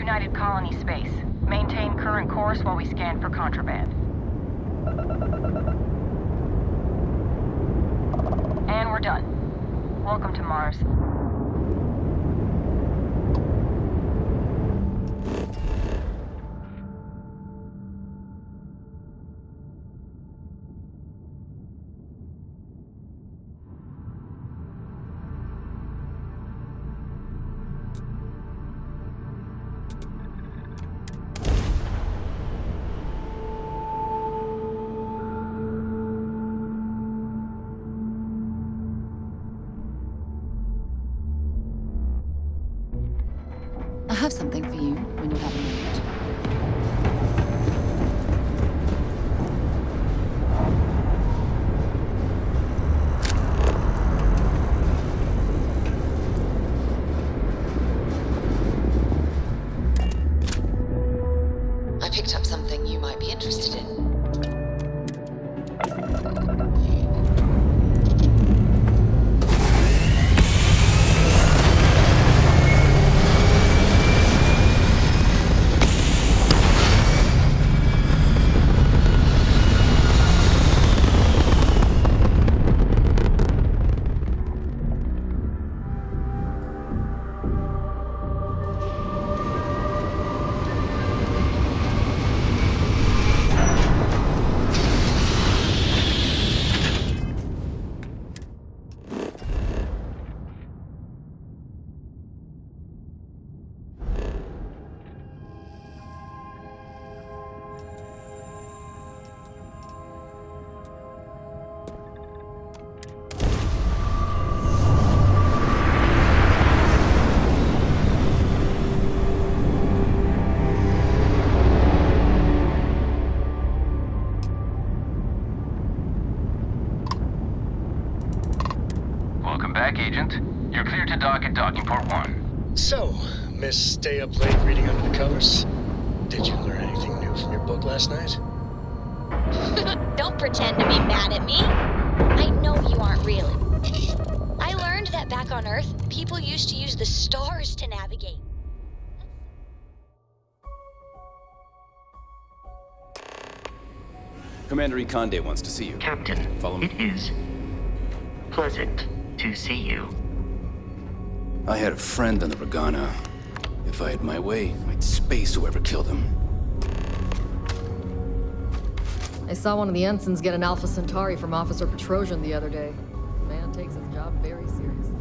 United Colony space. Maintain current course while we scan for contraband. And we're done. Welcome to Mars. I have something for you when you have a moment. I picked up something you might be interested in. Back, Agent. You're clear to dock at docking port 1. So, Miss Stay Up Late reading under the covers? Did you learn anything new from your book last night? Don't pretend to be mad at me. I know you aren't really. I learned that back on Earth, people used to use the stars to navigate. Commander Conde wants to see you. Captain, Follow me. it is pleasant to see you. I had a friend on the Regana. If I had my way, I'd space whoever killed him. I saw one of the ensigns get an Alpha Centauri from Officer Petrosian the other day. The man takes his job very seriously.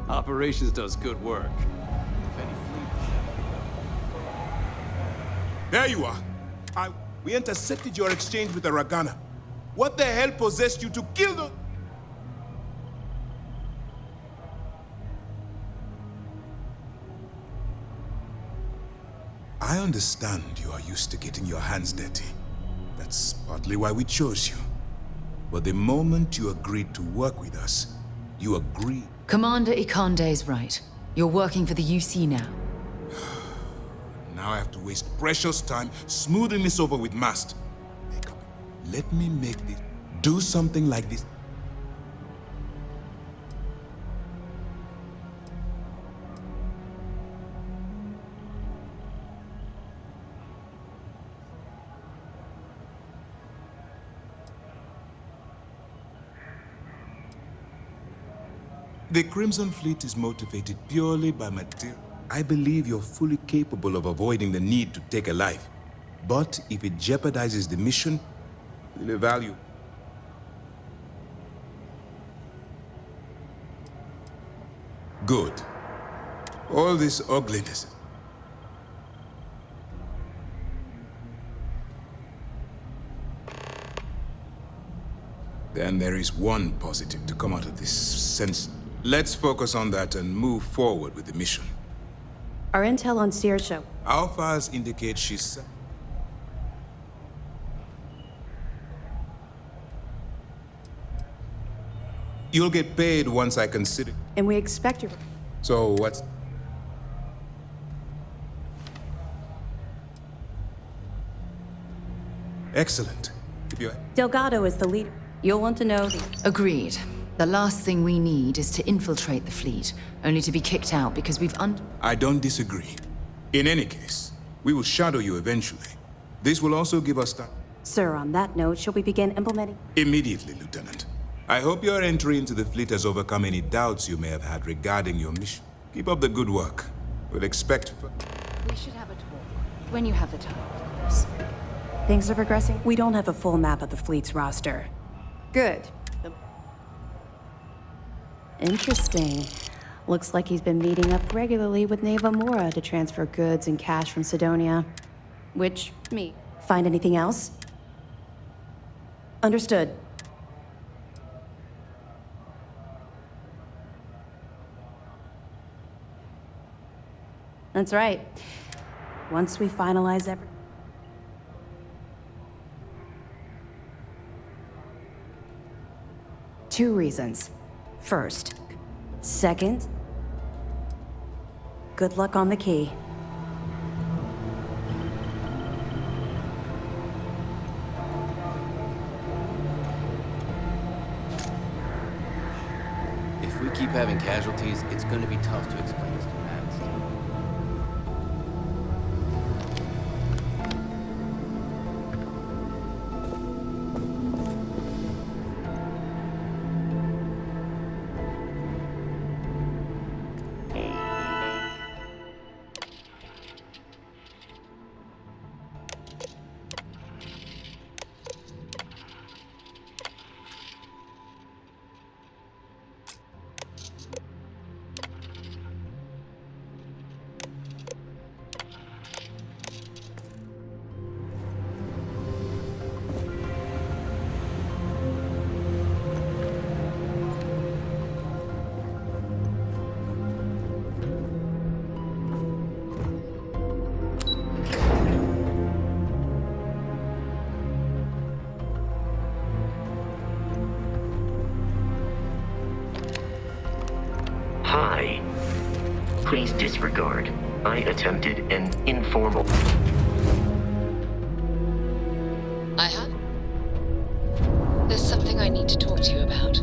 Operations does good work. If any fleet... There you are. We intercepted your exchange with the Ragana. What the hell possessed you to kill the... I understand you are used to getting your hands dirty. That's partly why we chose you. But the moment you agreed to work with us, you agreed. Commander Ikande's right. You're working for the UC now. Now I have to waste precious time smoothing this over with Mast. Hey, come on. Let me make this. Do something like this. The Crimson Fleet is motivated purely by material. I believe you're fully capable of avoiding the need to take a life. But if it jeopardizes the mission, we'll evaluate. Good. All this ugliness. Then there is one positive to come out of this sense. Let's focus on that and move forward with the mission. Our intel on Saoirse. Our files indicate she's... You'll get paid once I consider... And we expect your... So what's... Excellent. If you... Delgado is the leader. You'll want to know the... Agreed. The last thing we need is to infiltrate the fleet, only to be kicked out because we've I don't disagree. In any case, we will shadow you eventually. This will also give us time. Sir, on that note, shall we begin implementing? Immediately, Lieutenant. I hope your entry into the fleet has overcome any doubts you may have had regarding your mission. Keep up the good work. We'll expect... We should have a talk. When you have the time, of course. Things are progressing? We don't have a full map of the fleet's roster. Good. Interesting. Looks like he's been meeting up regularly with Neva Mora to transfer goods and cash from Sidonia. Which, me. Find anything else? Understood. That's right. Once we finalize everything... Two reasons. First. Second. Good luck on the key. If we keep having casualties, it's going to be tough to explain this to Mads. Hi. Please disregard. I attempted an informal... I have? There's something I need to talk to you about.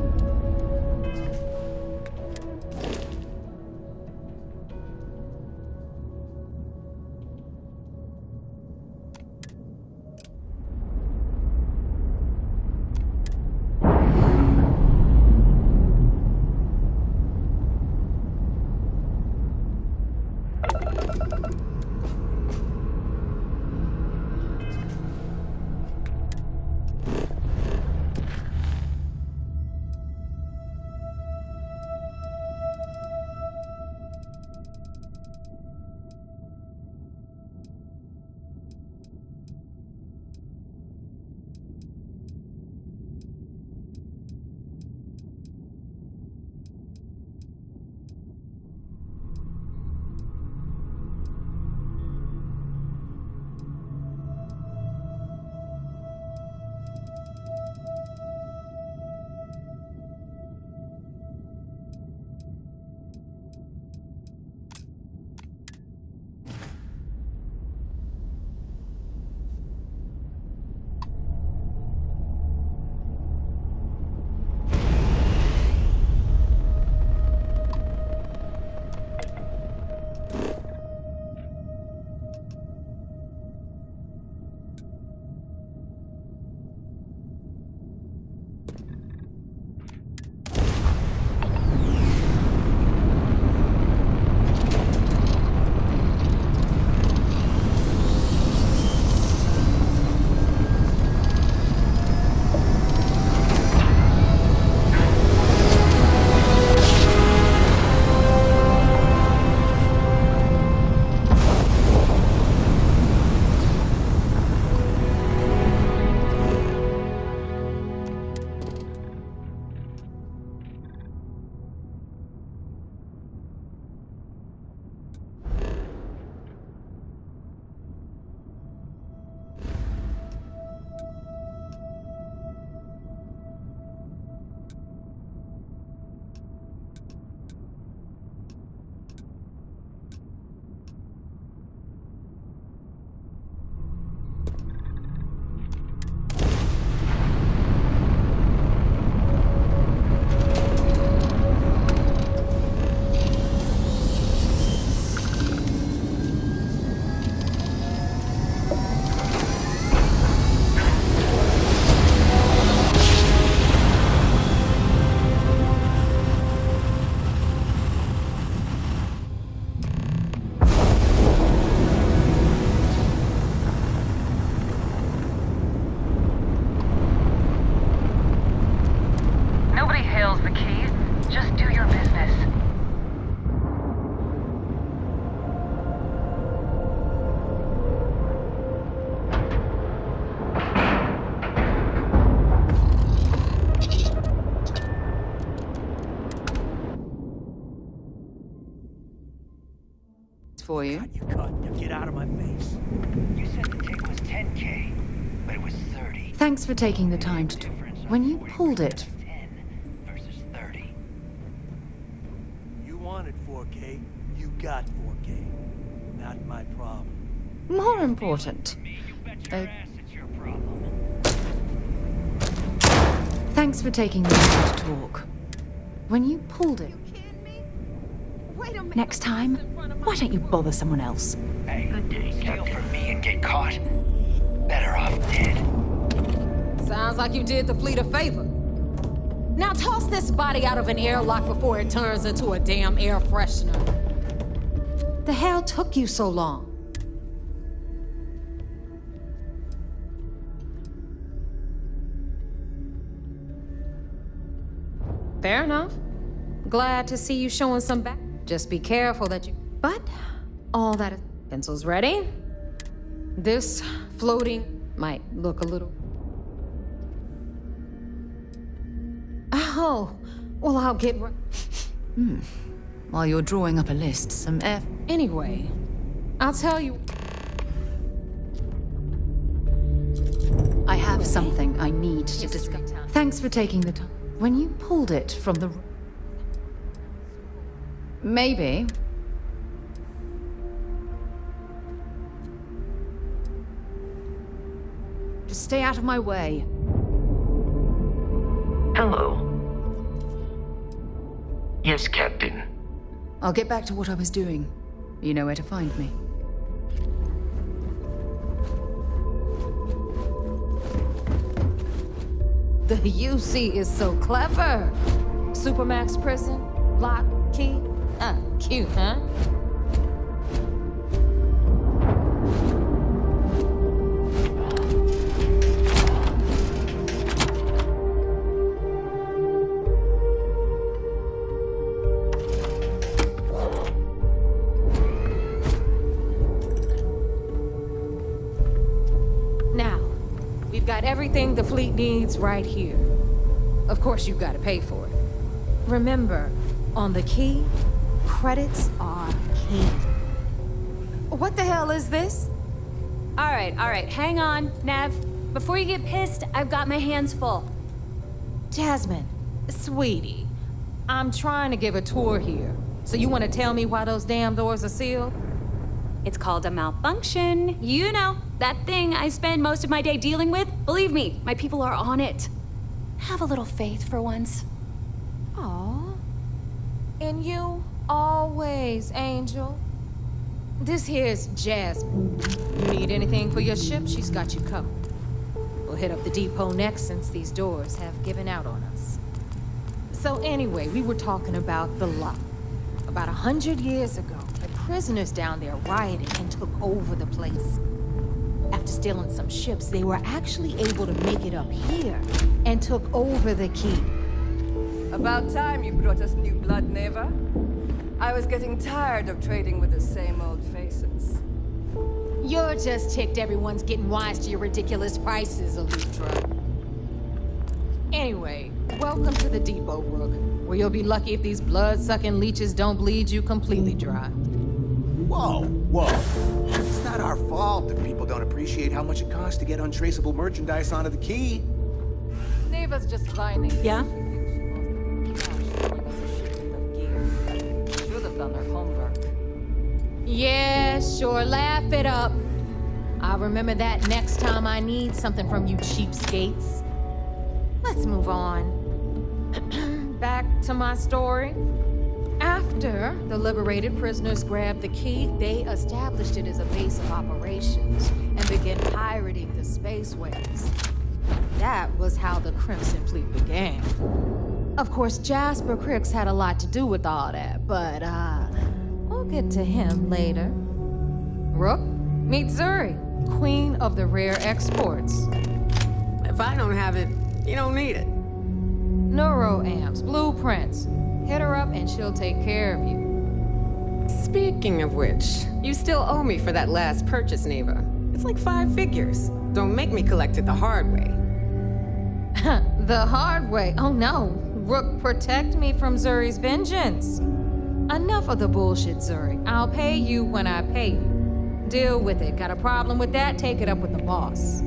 for you. You cut. Now get out of my face. You said the take was 10K, but it was 30. Thanks for taking the time to talk. When you pulled it... 10 versus 30. You wanted 4K, you got 4K. Not my problem. More important. Thanks for taking the time to talk. When you pulled it... Next time, why don't you bother someone else? Hey, steal from me and get caught. Better off dead. Sounds like you did the fleet a favor. Now toss this body out of an airlock before it turns into a damn air freshener. The hell took you so long? Fair enough. Glad to see you showing some back. Just be careful that you... But all that... Pencils ready? This floating might look a little... Oh, well, I'll get... While you're drawing up a list, some F... Anyway, I'll tell you... I have something I need to discuss. Thanks for taking the time. When you pulled it from the... Maybe. Just stay out of my way. Hello. Yes, Captain. I'll get back to what I was doing. You know where to find me. The UC is so clever. Supermax prison, lock, key. Cute, huh? Now, we've got everything the fleet needs right here. Of course, you've got to pay for it. Remember, on the key, credits are king. What the hell is this? All right, hang on, Nev. Before you get pissed, I've got my hands full. Jasmine, sweetie, I'm trying to give a tour here. So you want to tell me why those damn doors are sealed? It's called a malfunction. You know, that thing I spend most of my day dealing with. Believe me, my people are on it. Have a little faith for once. Aw. And you always, Angel. This here's Jasmine. You need anything for your ship, she's got you covered. We'll hit up the depot next since these doors have given out on us. So anyway, we were talking about the lot. About 100 years ago, the prisoners down there rioted and took over the place. After stealing some ships, they were actually able to make it up here and took over the key. About time you brought us new blood, Neva. I was getting tired of trading with the same old faces. You're just ticked everyone's getting wise to your ridiculous prices, Elutra. Anyway, welcome to the depot, Rook, where you'll be lucky if these blood-sucking leeches don't bleed you completely dry. Whoa. It's not our fault that people don't appreciate how much it costs to get untraceable merchandise onto the key. Neva's just lining. Yeah? Should have done their homework. Yeah, sure, laugh it up. I'll remember that next time I need something from you cheapskates. Let's move on. Back to my story. After the liberated prisoners grabbed the key, they established it as a base of operations and began pirating the spaceways. That was how the Crimson Fleet began. Of course, Jasper Cricks had a lot to do with all that, but we'll get to him later. Rook, meet Zuri, queen of the rare exports. If I don't have it, you don't need it. Neuroamps, blueprints. Hit her up and she'll take care of you. Speaking of which, you still owe me for that last purchase, Neva. It's like 5 figures. Don't make me collect it the hard way. The hard way? Oh no. Rook, protect me from Zuri's vengeance. enough of the bullshit, Zurich. I'll pay you when I pay you. Deal with it. Got a problem with that? Take it up with the boss.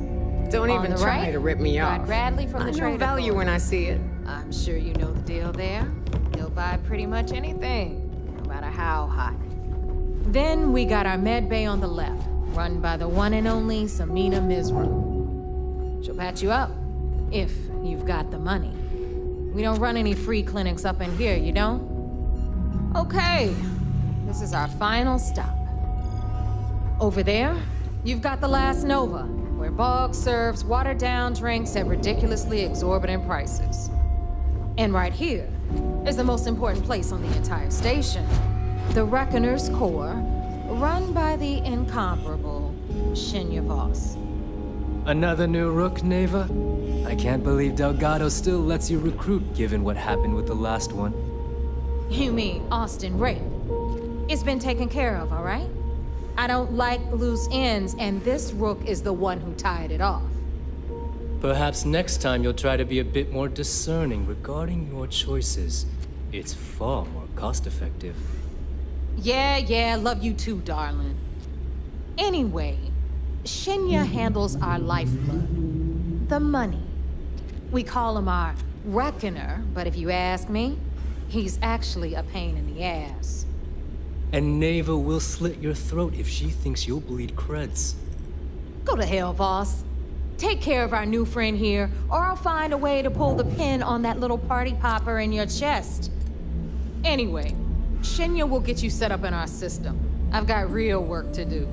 Don't On even the try right, to rip me got off. Bradley from the I know trade value authority. when I see it. I'm sure you know the deal there. He'll buy pretty much anything, no matter how hot. Then we got our med bay on the left, run by the one and only Samina Mizru. She'll patch you up, if you've got the money. We don't run any free clinics up in here, you don't? Okay, this is our final stop. Over there, you've got the last Nova, where Bog serves watered-down drinks at ridiculously exorbitant prices. And right here is the most important place on the entire station, the Reckoner's Core, run by the incomparable Shinya Voss. Another new rook, Neva? I can't believe Delgado still lets you recruit, given what happened with the last one. You mean Austin Rape? It's been taken care of, all right? I don't like loose ends, and this rook is the one who tied it off. Perhaps next time you'll try to be a bit more discerning regarding your choices. It's far more cost-effective. Yeah, love you too, darling. Anyway, Shinya handles our lifeblood. The money. We call him our Reckoner, but if you ask me, he's actually a pain in the ass. And Neva will slit your throat if she thinks you'll bleed creds. Go to hell, boss. Take care of our new friend here, or I'll find a way to pull the pin on that little party popper in your chest. Anyway, Shinya will get you set up in our system. I've got real work to do.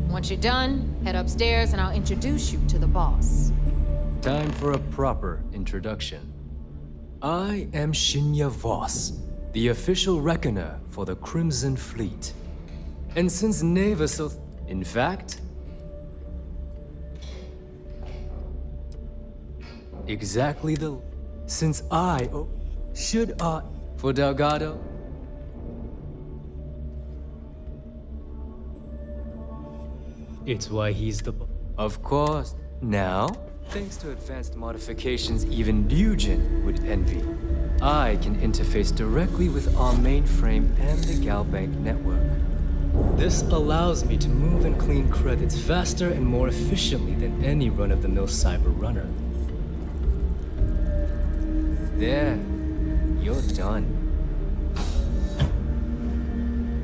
Once you're done, head upstairs and I'll introduce you to the boss. Time for a proper introduction. I am Shinya Voss, the official reckoner for the Crimson Fleet. And since Neva so... In fact... Exactly the... Since I... Oh, should I... For Delgado? It's why he's the... Of course. Now, thanks to advanced modifications even Nugent would envy, I can interface directly with our mainframe and the Galbank network. This allows me to move and clean credits faster and more efficiently than any run-of-the-mill cyber runner. There, you're done.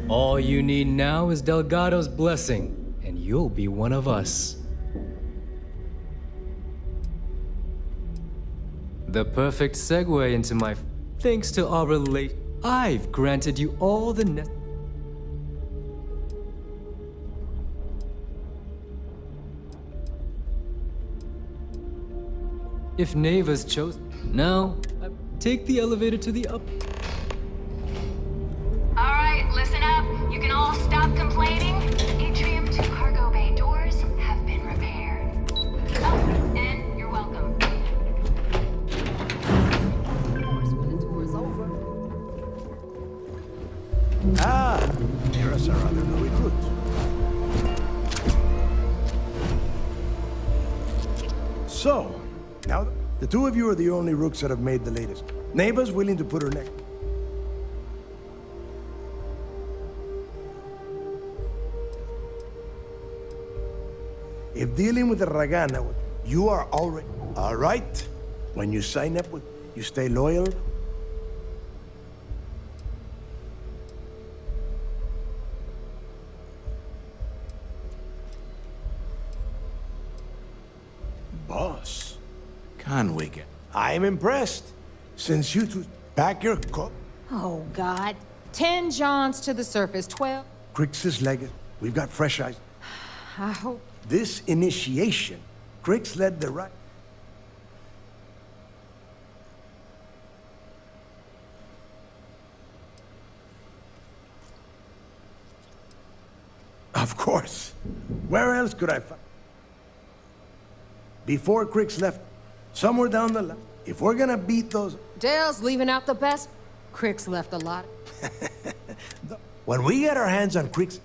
All you need now is Delgado's blessing, and you'll be one of us. The perfect segue into my... Thanks to our relate... I've granted you all the If Neva's chosen... Now, take the elevator to the up... Alright, listen up. You can all stop complaining. Atrium to cargo bay doors have been repaired. Oh, and you're welcome. Ah, there's our other new recruit. So, now the two of you are the only rooks that have made the latest. Neva's willing to put her neck. If dealing with the Ragana, you are already... All right. When you sign up with... You stay loyal. Boss. Conwig. I'm impressed. Since you two pack your coat... Oh, God. 10 Johns to the surface, 12... Crix's leg. We've got fresh eyes. I hope... This initiation, Crix led the right. Of course. Where else could I find? Before Crix left, somewhere down the line. If we're gonna beat those... Dale's leaving out the best. Crix left a lot. When we get our hands on Crix...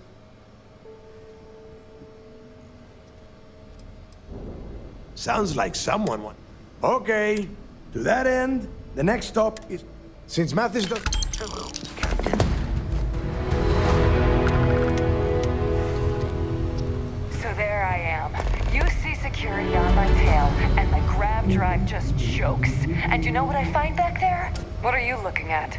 Sounds like someone won. Okay. To that end, the next stop is... Since Mathis does... Hello, Captain. security on my tail, and my grav drive just chokes. And you know what I find back there? What are you looking at?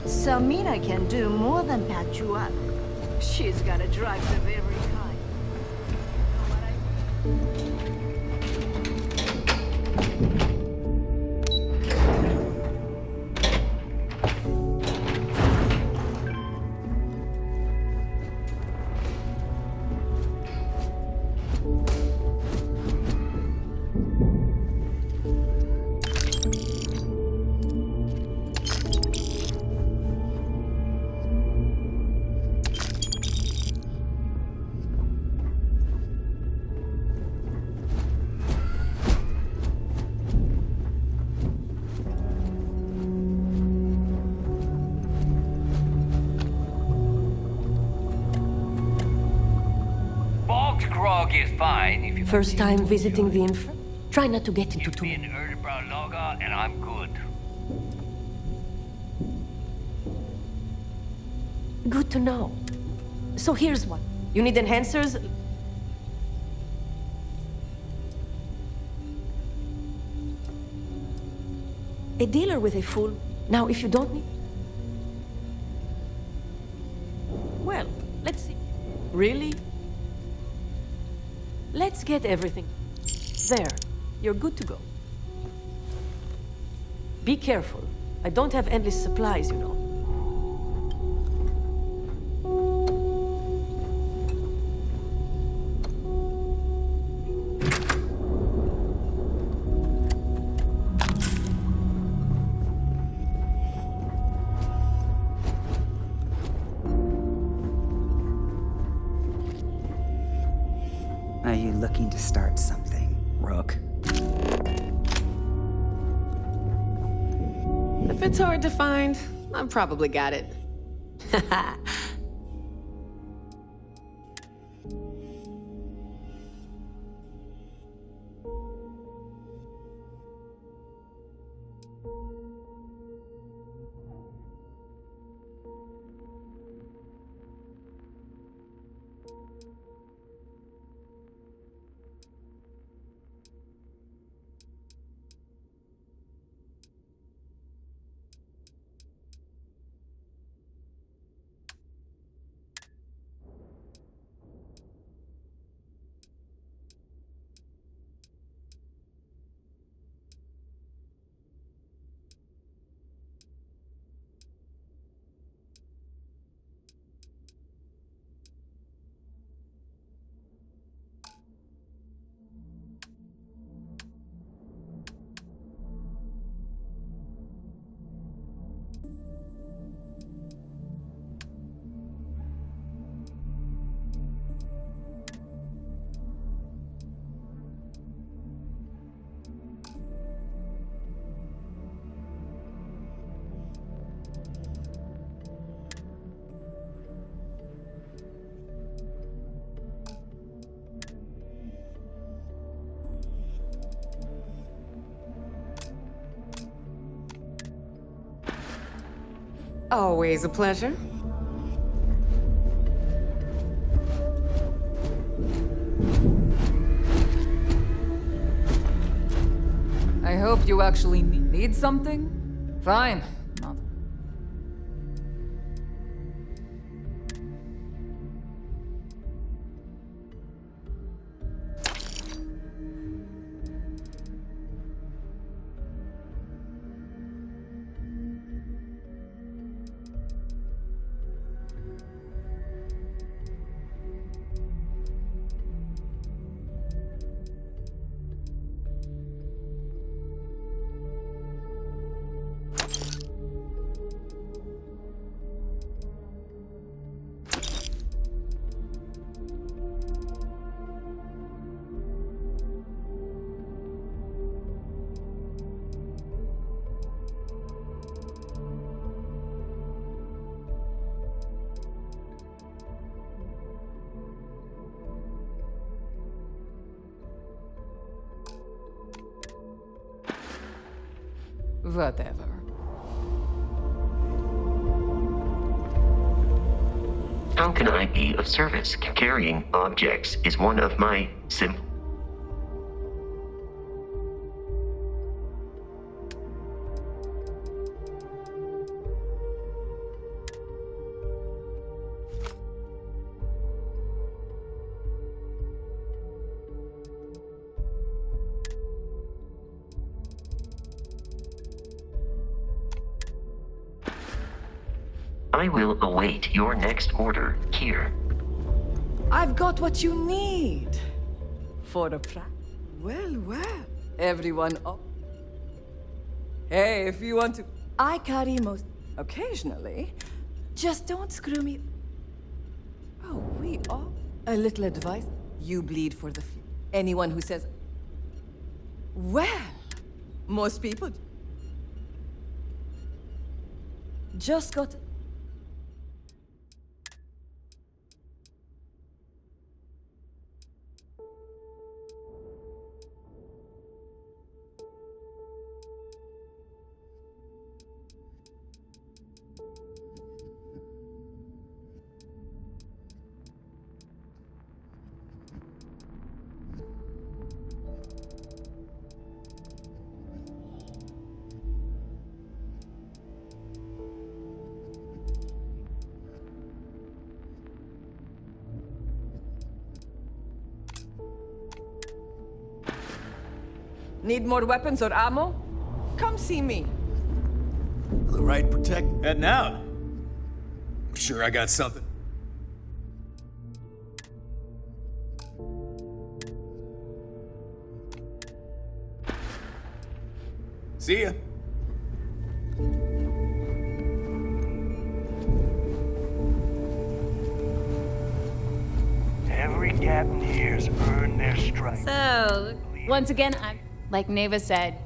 Samina can do more than patch you up. She's got a drive of every kind. Is fine if you First time visiting the inf. Try not to get into too many. And I'm good. Good to know. So here's one. You need enhancers? A dealer with a full... Now, if you don't need... Well, let's see. Really? Let's get everything. There. You're good to go. Be careful. I don't have endless supplies, you know. Are you looking to start something, Rook? If it's hard to find, I've probably got it. Always a pleasure. I hope you actually need something? Fine. Whatever. How can I be of service? Carrying objects is one of my simple. I will await your next order here. I've got what you need for the well. Everyone up. Hey, if you want to... I carry most... occasionally. Just don't screw me... Oh, we are... A little advice. You bleed for the few. Anyone who says... Well, most people... Just got... Need more weapons or ammo? Come see me. The right protect. Heading out. I'm sure I got something. See ya. Every captain here's earned their stripes. So, once again, I'm... Like Neva said,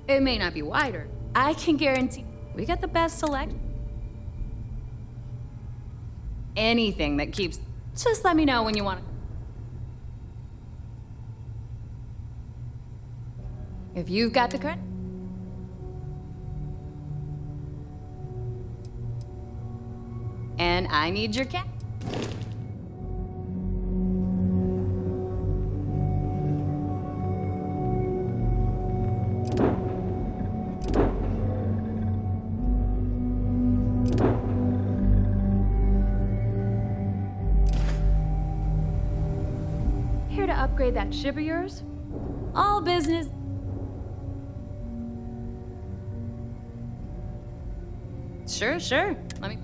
it may not be wider. I can guarantee we got the best selection. Anything that keeps... Just let me know when you want to. If you've got the credit. And I need your cat. Here to upgrade that ship of yours? All business. Sure. Let me...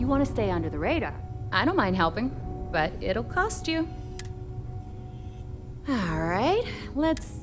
Want to stay under the radar. I don't mind helping, but it'll cost you. All right, let's...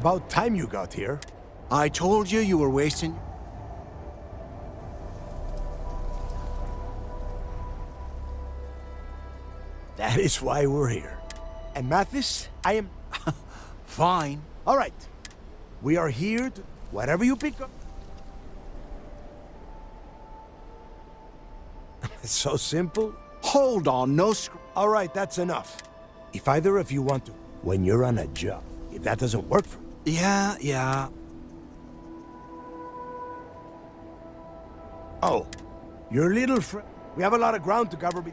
About time you got here. I told you you were wasting... That is why we're here. And Mathis, I am... Fine. All right. We are here to... Whatever you pick up... It's so simple. Hold on, no All right, that's enough. If either of you want to... When you're on a job, if that doesn't work for you... Yeah. Oh, your little friend... We have a lot of ground to cover...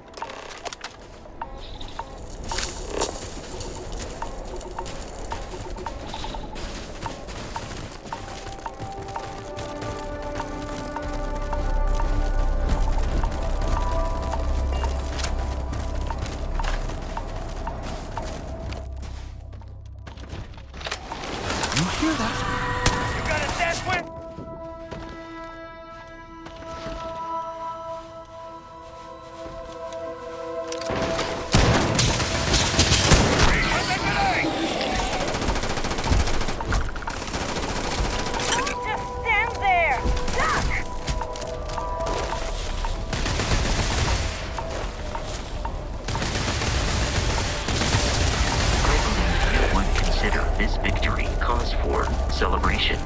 This victory calls for celebration.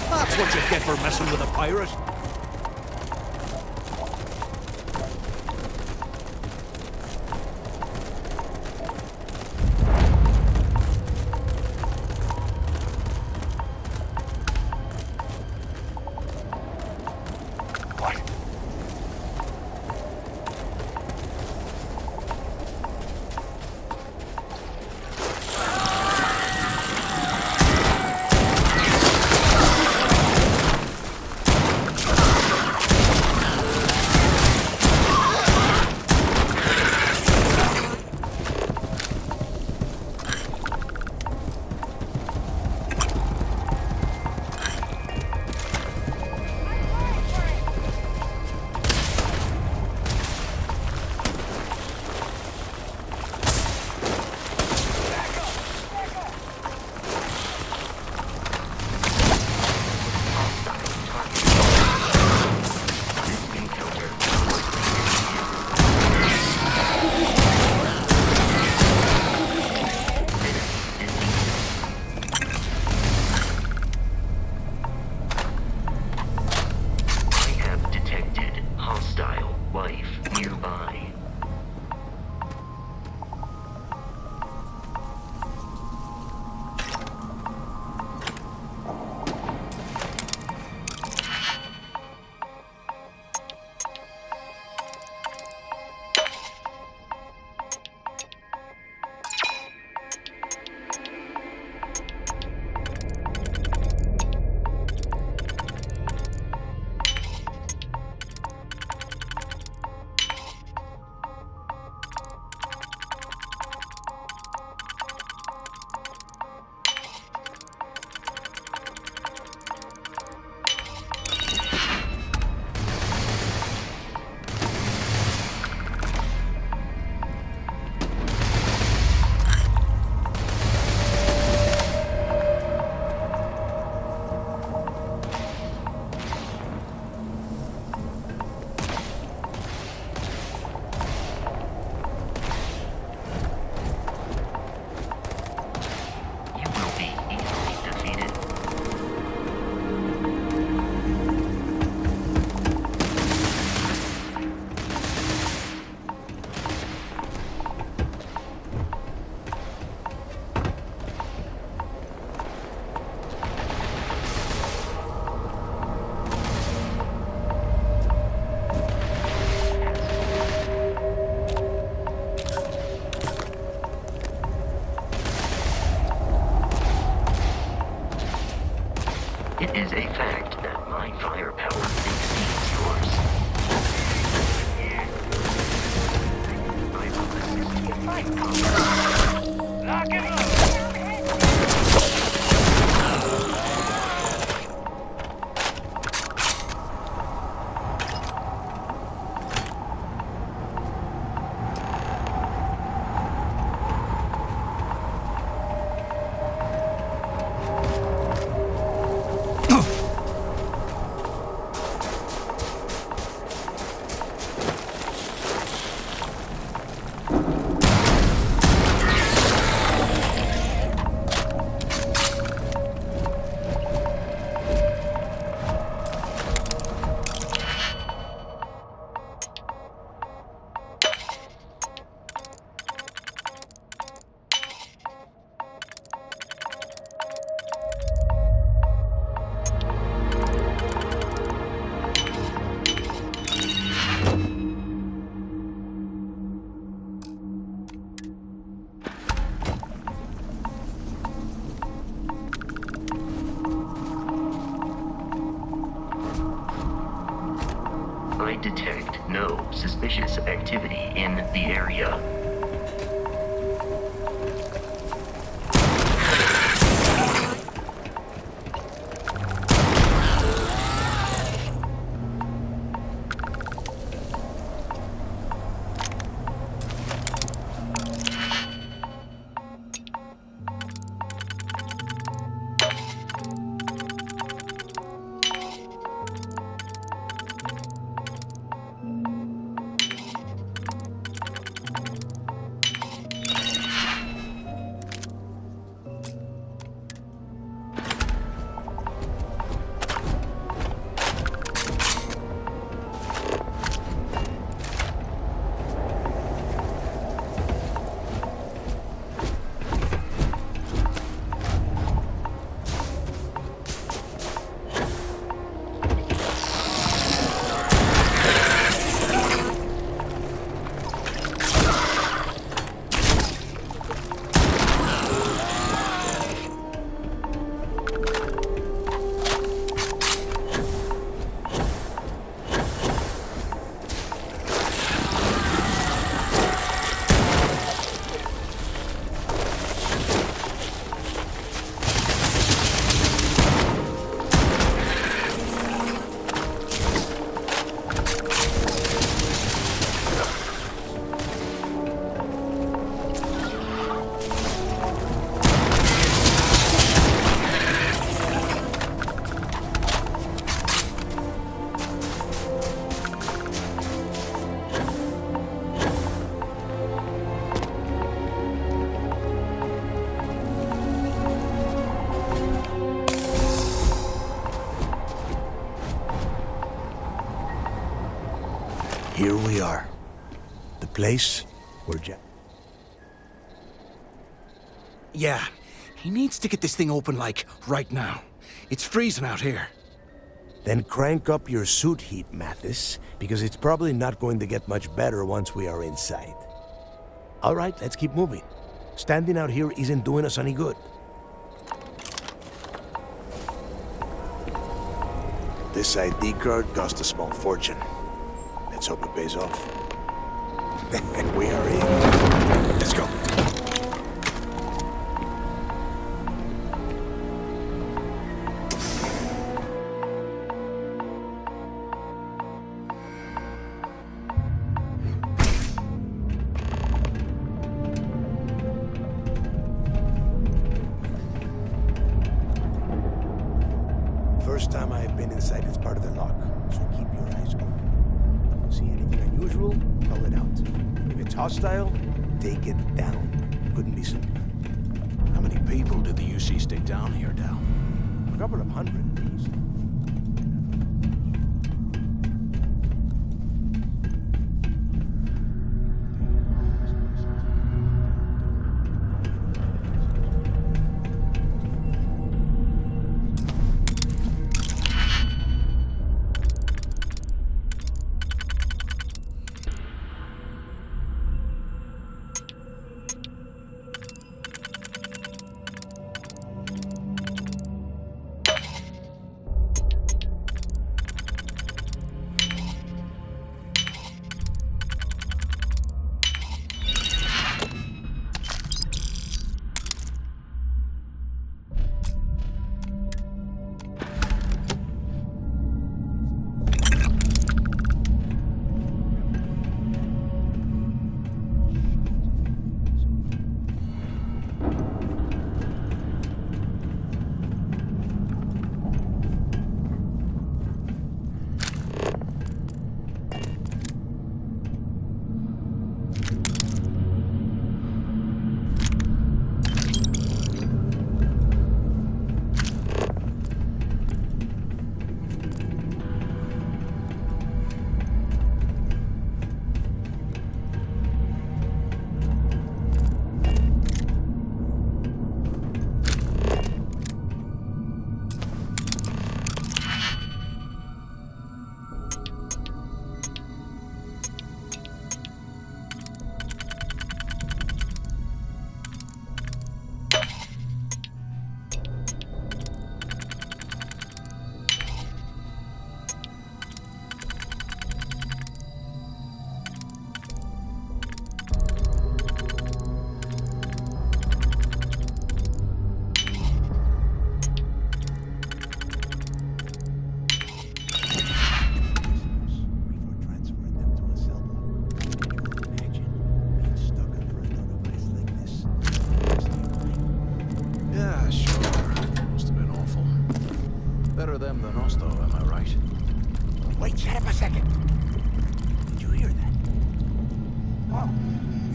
That's what you get for messing with a pirate. It is a fact that my firepower exceeds yours. I detect no suspicious activity in the area. Here we are. The place where Jack... Yeah, he needs to get this thing open, like, right now. It's freezing out here. Then crank up your suit heat, Mathis, because it's probably not going to get much better once we are inside. All right, let's keep moving. Standing out here isn't doing us any good. This ID card cost a small fortune. Let's hope it pays off. We are in. Let's go. First time I've been inside this part of the lock, so keep your eyes open. See anything unusual, call it out. If it's hostile, take it down. Couldn't be simpler. How many people did the UC stick down here, Dal? A couple of hundred, please.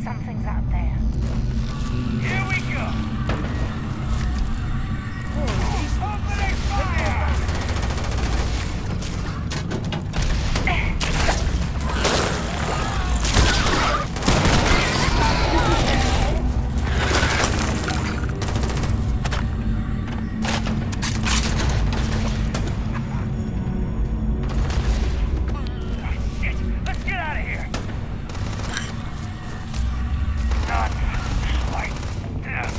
Something's out there. Here we go! Opening fire! Let's get out of here! Not like this.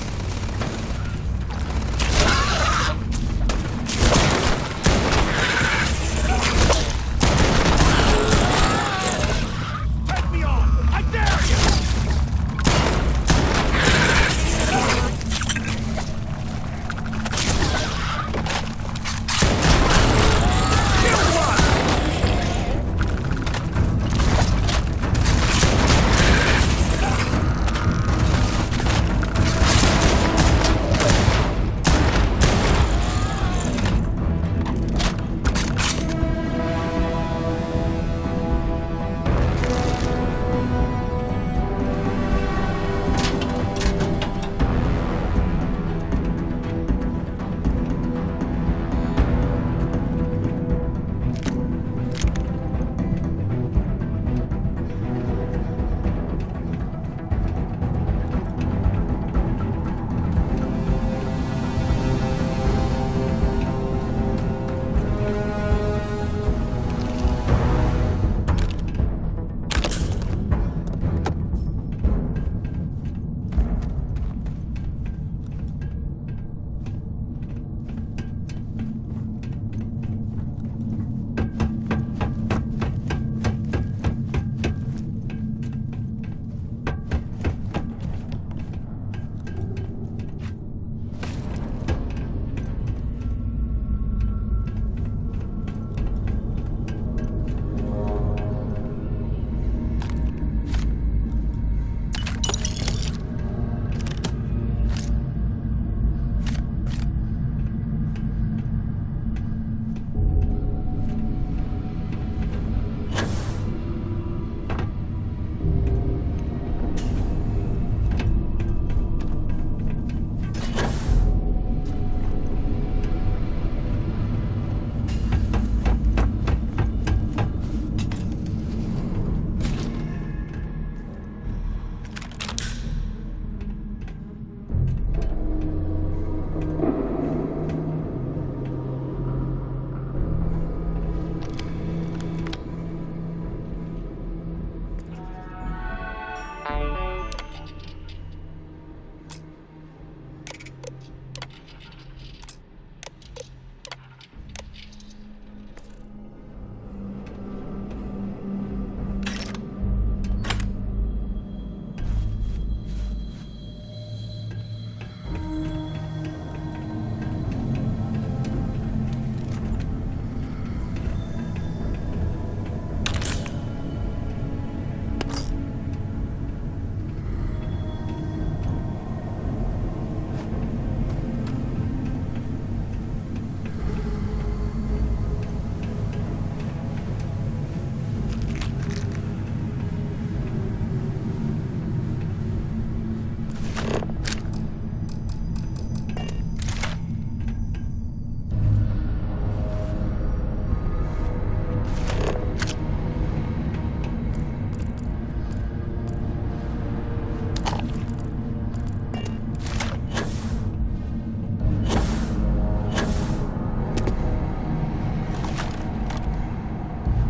Let me on! I dare you!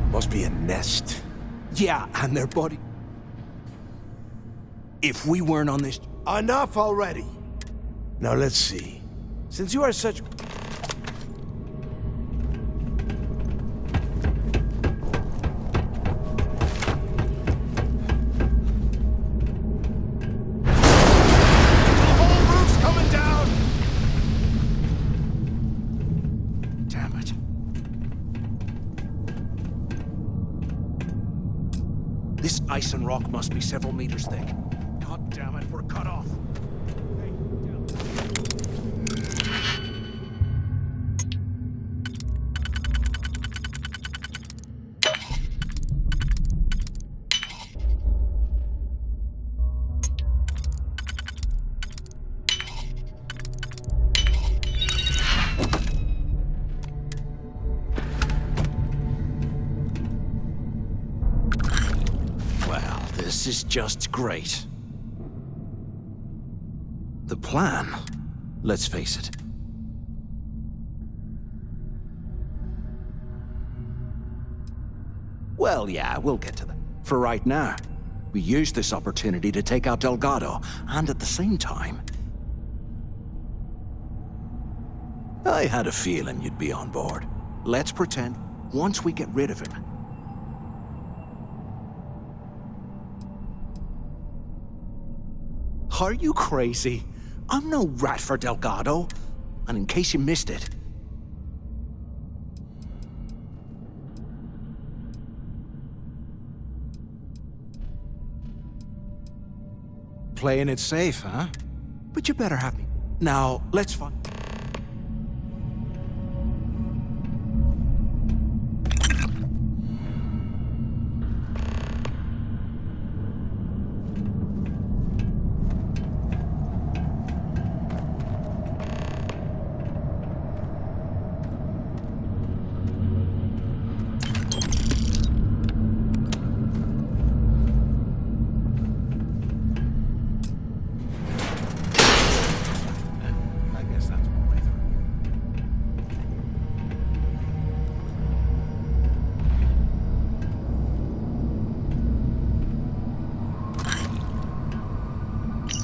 Must be a nest. Yeah, and their body. If we weren't on this... Enough already! Now let's see. Since you are such... This ice and rock must be several meters thick. God damn it, we're cut off. This is just great. The plan, let's face it. Well, yeah, we'll get to that. For right now, we use this opportunity to take out Delgado, and at the same time... I had a feeling you'd be on board. Let's pretend, once we get rid of him... Are you crazy? I'm no rat for Delgado. And in case you missed it... Playing it safe, huh? But you better have me. Now, let's find...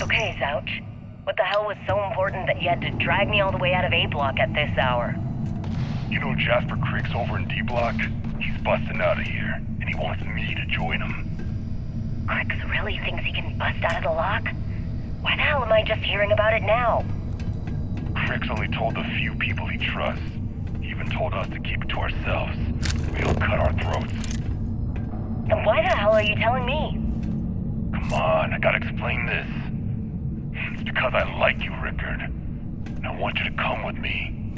Okay, Zouch. What the hell was so important that you had to drag me all the way out of A Block at this hour? You know Jasper Crick's over in D Block? He's busting out of here, and he wants me to join him. Cricks really thinks he can bust out of the lock? Why the hell am I just hearing about it now? Crick's only told the few people he trusts. He even told us to keep it to ourselves. We'll cut our throats. And why the hell are you telling me? Come on, I gotta explain this. It's because I like you, Rickard. And I want you to come with me.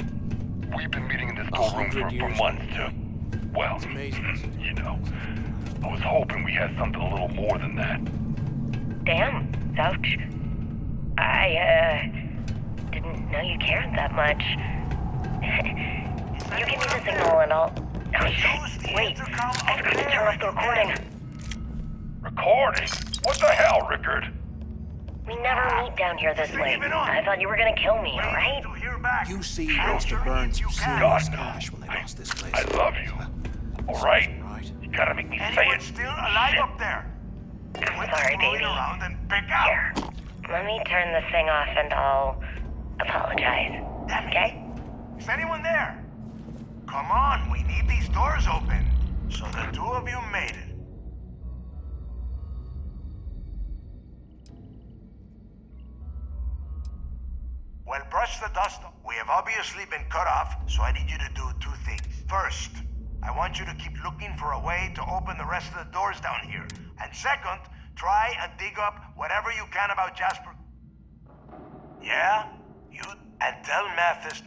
We've been meeting in this storeroom for months to... Well, you know. I was hoping we had something a little more than that. Damn, Zouch. I, didn't know you cared that much. You give me the signal and I'll... Oh, shit. Wait, I forgot to turn off the recording. Recording? What the hell, Rickard? We never meet down here this late. I thought you were gonna kill me, alright? You see Mr. Burns serious cash when they lost this place. I love you. Alright? You gotta make me say it. Still alive up there? I'm sorry, baby. Around and pick up. Here, let me turn this thing off and I'll apologize. Okay? Is anyone there? Come on, we need these doors open. So the two of you made it. Well, brush the dust. We have obviously been cut off, so I need you to do two things. First, I want you to keep looking for a way to open the rest of the doors down here. And second, try and dig up whatever you can about Jasper. Yeah? You... And tell Mathis...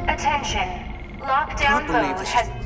Attention. Lockdown mode has...